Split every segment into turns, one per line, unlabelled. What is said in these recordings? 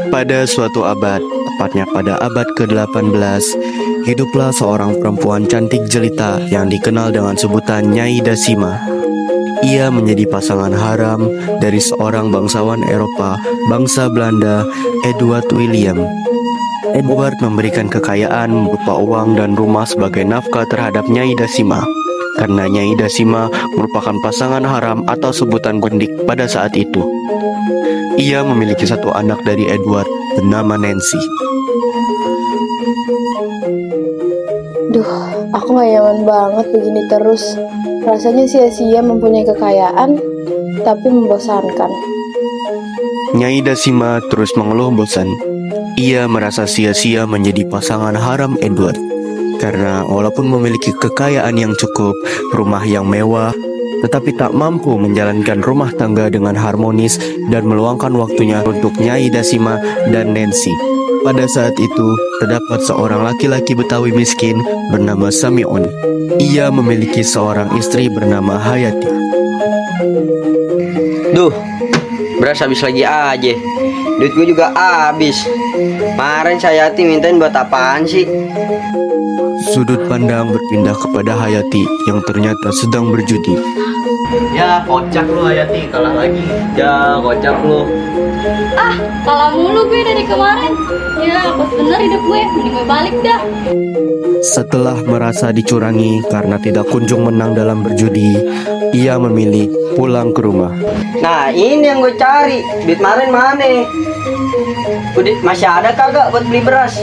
Pada suatu abad, tepatnya pada abad ke-18, hiduplah seorang perempuan cantik jelita yang dikenal dengan sebutan Nyai Dasima. Ia menjadi pasangan haram dari seorang bangsawan Eropa, bangsa Belanda, Edward William. Edward memberikan kekayaan berupa uang dan rumah sebagai nafkah terhadap Nyai Dasima. Karena Nyai Dasima merupakan pasangan haram atau sebutan gundik pada saat itu. Ia memiliki satu anak dari Edward bernama Nancy.
Duh, aku gak nyaman banget begini terus. Rasanya sia-sia mempunyai kekayaan, tapi membosankan.
Nyai Dasima terus mengeluh bosan. Ia merasa sia-sia menjadi pasangan haram Edward. Karena walaupun memiliki kekayaan yang cukup, rumah yang mewah, tetapi tak mampu menjalankan rumah tangga dengan harmonis dan meluangkan waktunya untuk Nyai Dasima dan Nancy. Pada saat itu, terdapat seorang laki-laki Betawi miskin bernama Samion. Ia memiliki seorang istri bernama Hayati.
Duh, beras habis lagi aja. Duit gue juga habis. Kemarin Hayati mintain buat apaan sih?
Sudut pandang berpindah kepada Hayati yang ternyata sedang berjudi.
Ya kocak lu Hayati, kalah lagi. Ya kocak lu.
Ah, kalah mulu gue dari kemarin. Ya, pas bener hidup gue, mending gue balik dah.
Setelah merasa dicurangi karena tidak kunjung menang dalam berjudi, ia memilih pulang ke rumah.
Nah ini yang gue cari. Duit kemarin mana? Udah masih ada kagak buat beli beras?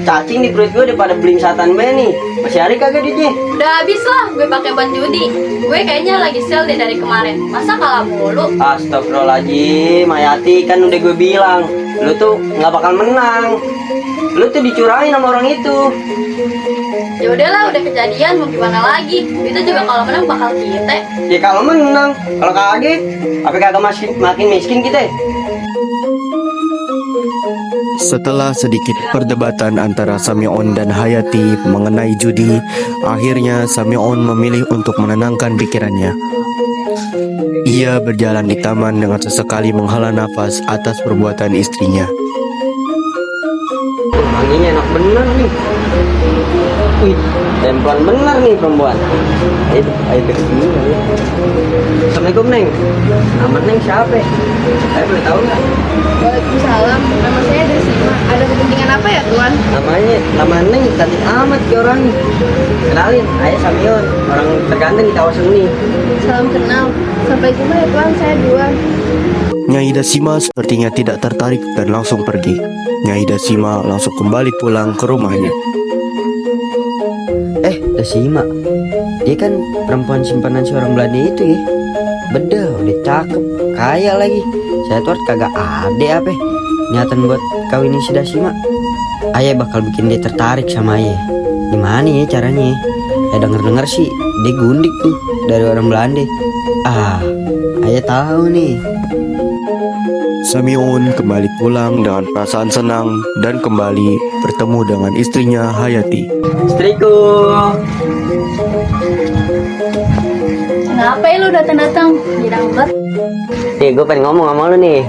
Cacing di perut gue udah pada beli satan be nih. Masih ada kagak duitnya?
Udah habis lah, gue pakai buat judi. Gue kayaknya lagi sale deh dari kemarin. Masa kalah mulu?
Astagfirullahaladzim, Hayati, kan udah gue bilang lu tuh nggak bakal menang. Lu tuh dicurangin sama orang itu.
Ya udahlah, udah kejadian, mau gimana lagi? Itu juga kalau menang bakal kita.
Ya kalau menang, kalau kagak, apa kagak makin miskin kita?
Setelah sedikit perdebatan antara Samion dan Hayati mengenai judi, akhirnya Samion memilih untuk menenangkan pikirannya. Ia berjalan di taman dengan sesekali menghela nafas atas perbuatan istrinya.
Anginnya enak bener nih. Wih, templan bener nih perempuan. Ayo kesini. Assalamualaikum Neng. Nama Neng siapa? Saya boleh tahu nggak?
Waalaikumsalam, nama saya Dasima. Ada kepentingan apa ya, Tuan?
Nama Neng cantik amat ke orang. Kenalin, saya Samion, orang terganteng di kawasan ini.
Salam kenal. Sampai jumpa ya, Tuan. Saya Duan.
Nyai Dasima sepertinya tidak tertarik dan langsung pergi. Nyai Dasima langsung kembali pulang ke rumahnya.
Dasima, dia kan perempuan simpanan seorang Belanda itu ya. Beda, udah cakep, kaya lagi. Saya tuh kagak ada apa niatan buat kawinin si Dasima. Ayah bakal bikin dia tertarik sama ayah. Gimana ya caranya? Ya denger sih dia gundik tuh dari orang Belanda. Ayah tahu nih.
Samion kembali pulang dengan perasaan senang dan kembali bertemu dengan istrinya Hayati.
Istriku.
Kenapa ya lu datang-datang? Girang banget.
Nih gue pengen ngomong sama lu nih.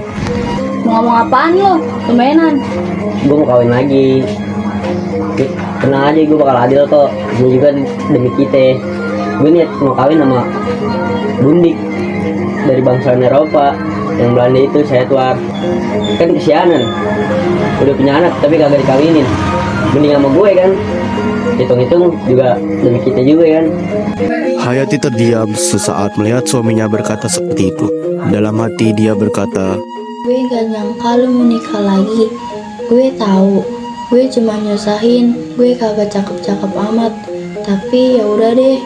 Mau ngomong apaan lu? Tumbenan.
Gue mau kawin lagi. Tenang aja, gue bakal adil kok. Ini juga demi kita. Gue niat mau kawin sama gundik dari bangsa Eropa. Yang Belanda itu saya tuar. Kan kesianan. Udah punya anak tapi kagak dikawinin. Mending sama gue kan. Hitung-hitung juga demi kita juga kan.
Hayati terdiam sesaat melihat suaminya berkata seperti itu. Dalam hati dia berkata,
Gue gak nyangka lu mau nikah lagi. Gue tahu, gue cuma nyusahin. Gue kagak cakep-cakep amat. Tapi ya udah deh,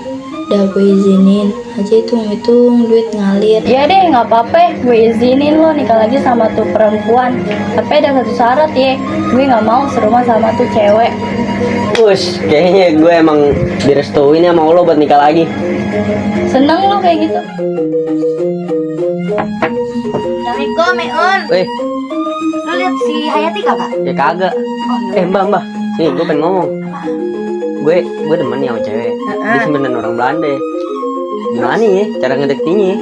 udah gue izinin. Aja hitung-hitung duit ngalir.
Ya deh, nggak apa-apa. Gue izinin lo nikah lagi sama tuh perempuan. Tapi ada satu syarat ya. Gue nggak mau serumah sama tuh cewek.
Push, kayaknya gue emang direstuin ya sama lo buat nikah lagi.
Seneng lo kayak gitu.
Assalamualaikum, Meun.
Weh,
Lu lihat si Hayati kagak?
ya kagak. Mbak, nih gue pengen ngomong. Gue demen nih sama cewek. Dia sebenarnya orang Belanda. Gimana ya cara ngedeketinnya?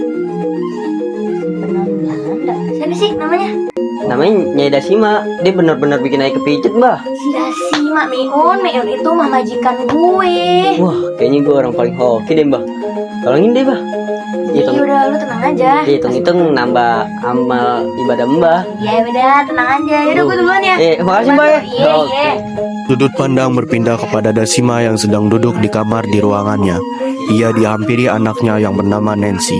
Benar Belanda. Siapa sih namanya? namanya?
Namanya Nyai Dasima. Dia benar-benar bikin Ayah kepicut, Bah.
Si Dasima, Meun. Meun itu majikan gue.
Wah, kayaknya gue orang paling hoki deh, Bah. Tolongin deh, Bah.
Iya udah, lu tenang aja.
Hitung-hitung nambah amal ibadah Mbah.
Iya udah, tenang aja. Yaudah gue duluan ya.
Makasih, Mbah ya.
Iya, iya.
Sudut pandang berpindah kepada Dasima yang sedang duduk di kamar di ruangannya. Ia dihampiri anaknya yang bernama Nancy.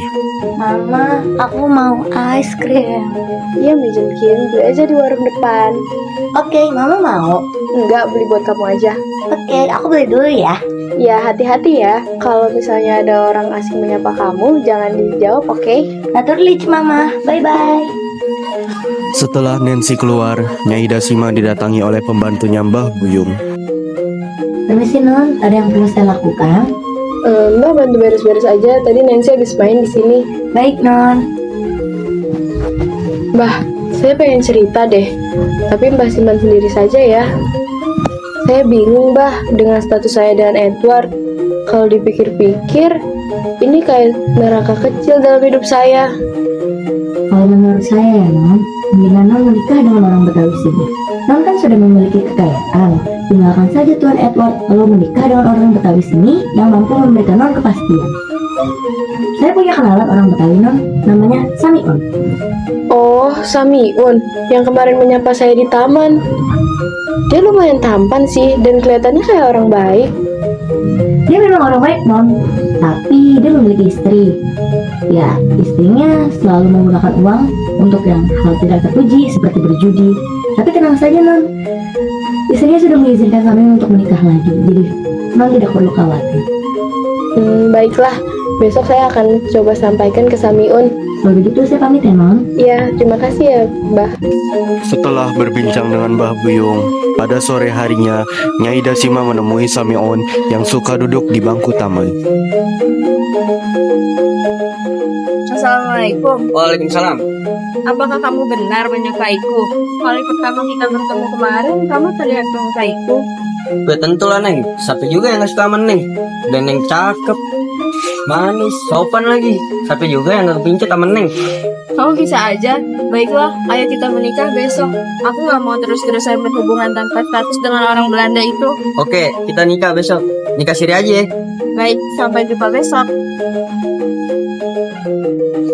Mama, aku mau ice cream.
Iya Mbak Junkin, beli aja di warung depan.
Oke, Mama mau.
Enggak, beli buat kamu aja.
Oke, aku beli dulu ya.
Ya hati-hati ya, kalau misalnya ada orang asing menyapa kamu, jangan dijawab, oke?
Naturlich, Mama. Bye-bye.
Setelah Nancy keluar, Nyai Dasima didatangi oleh pembantunya Mbah Buyung.
Permisi, Non. Ada yang perlu saya lakukan?
Mbak bantu beres-beres aja, tadi Nancy habis main di sini.
Baik, Non.
Mbah, saya pengen cerita deh, tapi Mbah simpan sendiri saja ya. Saya bingung, Mbah, dengan status saya dan Edward. Kalau dipikir-pikir, ini kayak neraka kecil dalam hidup saya.
Kalau menurut saya ya Non, mendingan Non menikah dengan orang Betawi sini. Non kan sudah memiliki kekayaan. Tinggalkan saja Tuan Edward lalu menikah dengan orang Betawi sini yang mampu memberikan Non kepastian. Saya punya kenalan orang Betawi Non, namanya Samiun.
Oh, Samiun, yang kemarin menyapa saya di taman. Dia lumayan tampan sih, dan kelihatannya kayak orang baik.
Dia memang orang baik Non, tapi dia memiliki istri. Ya, istrinya selalu menggunakan uang untuk yang hal tidak terpuji seperti berjudi. Tapi tenang saja Non, istrinya sudah mengizinkan kami untuk menikah lagi, jadi Non tidak perlu khawatir.
Baiklah, besok saya akan coba sampaikan ke Samiun.
Kalau begitu saya pamit ya Non.
Ya, terima kasih ya, Mbah.
Setelah berbincang dengan Mbah Buyung, pada sore harinya, Nyai Dasima menemui Samion yang suka duduk di bangku taman.
Assalamualaikum.
Waalaikumsalam.
Apakah kamu benar menyukaiku? Kali pertama kita bertemu kemarin, kamu terlihat menyukaiku.
Gue tentulah Neng. Siapa juga yang gak suka sama Neng? Dan Neng cakep, manis, sopan lagi. Siapa juga yang gak kepincut sama Neng?
Kamu bisa aja. Baiklah, ayo kita menikah besok. Aku gak mau terus-terusan berhubungan tanpa status dengan orang Belanda itu.
Oke, kita nikah besok. Nikah siri aja ya.
Baik, sampai jumpa besok.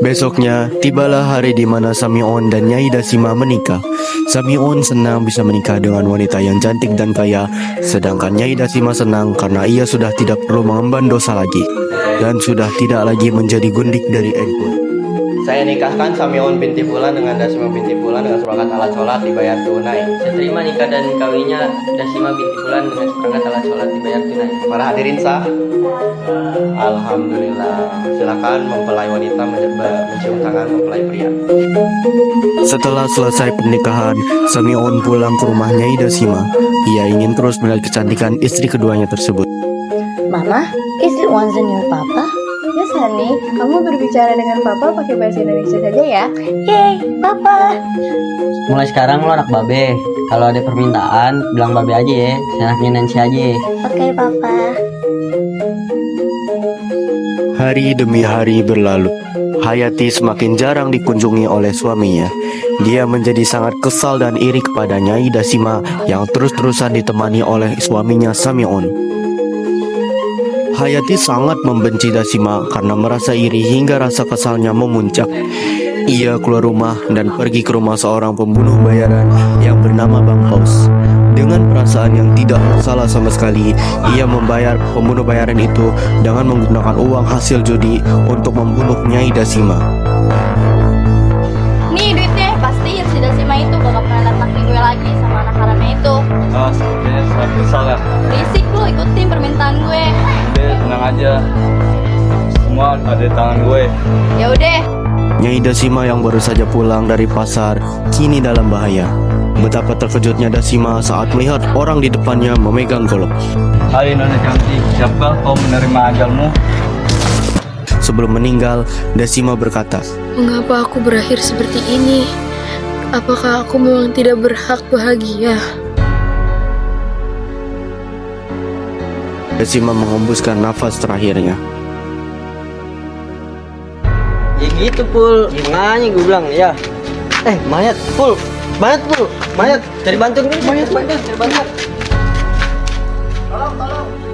Besoknya, tibalah hari di mana Samion dan Nyai Dasima menikah. Samion senang bisa menikah dengan wanita yang cantik dan kaya, sedangkan Nyai Dasima senang karena ia sudah tidak perlu mengemban dosa lagi dan sudah tidak lagi menjadi gundik dari Edward.
Saya nikahkan Samion binti Fulan dengan Dasima binti Fulan dengan seperangkat alat sholat dibayar tunai.
Saya terima nikah dan kawinnya Dasima binti Fulan dengan seperangkat alat sholat dibayar tunai.
Para hadirin sah. Alhamdulillah. Silakan mempelai wanita mencium tangan mempelai pria.
Setelah selesai pernikahan, Samion pulang ke rumah Nyai Dasima. Ia ingin terus melihat kecantikan istri keduanya tersebut.
Mama, is it wants a new papa?
Ya, Sani, kamu berbicara dengan Papa pakai bahasa Indonesia saja ya.
Yay, papa.
Mulai sekarang lo anak babe. Kalau ada permintaan, bilang babe aja ya. Anaknya Nancy aja ya.
Oke, papa.
Hari demi hari berlalu. Hayati semakin jarang dikunjungi oleh suaminya. Dia menjadi sangat kesal dan iri kepada Nyai Dasima yang terus-terusan ditemani oleh suaminya Samion. Hayati sangat membenci Dasima karena merasa iri hingga rasa kesalnya memuncak. Ia keluar rumah dan pergi ke rumah seorang pembunuh bayaran yang bernama Bang Haus. Dengan perasaan yang tidak bersalah sama sekali, ia membayar pembunuh bayaran itu dengan menggunakan uang hasil judi untuk membunuh Nyai Dasima.
Nih duitnya, pastiin si Dasima itu gak pernah datang ke gue lagi sama anak haramnya itu.
Sepertinya sangat kesal ya.
Berisik lu, ikutin permintaan gue.
Udah, tenang aja. Semua ada di tangan gue.
Ya udah.
Nyai Dasima yang baru saja pulang dari pasar kini dalam bahaya. Betapa terkejutnya Dasima saat melihat orang di depannya memegang golok.
Hai Nona cantik, siapkah kau menerima ajalmu?
Sebelum meninggal, Dasima berkata,
Mengapa aku berakhir seperti ini? Apakah aku memang tidak berhak bahagia?
Dasima mengembuskan nafas terakhirnya.
Ya gitu Pul, makanya gue bilang ya.
Mayat full. Mayat full. Mayat. Cari bantuan dulu. Mayat. Cari bantuan. Tolong.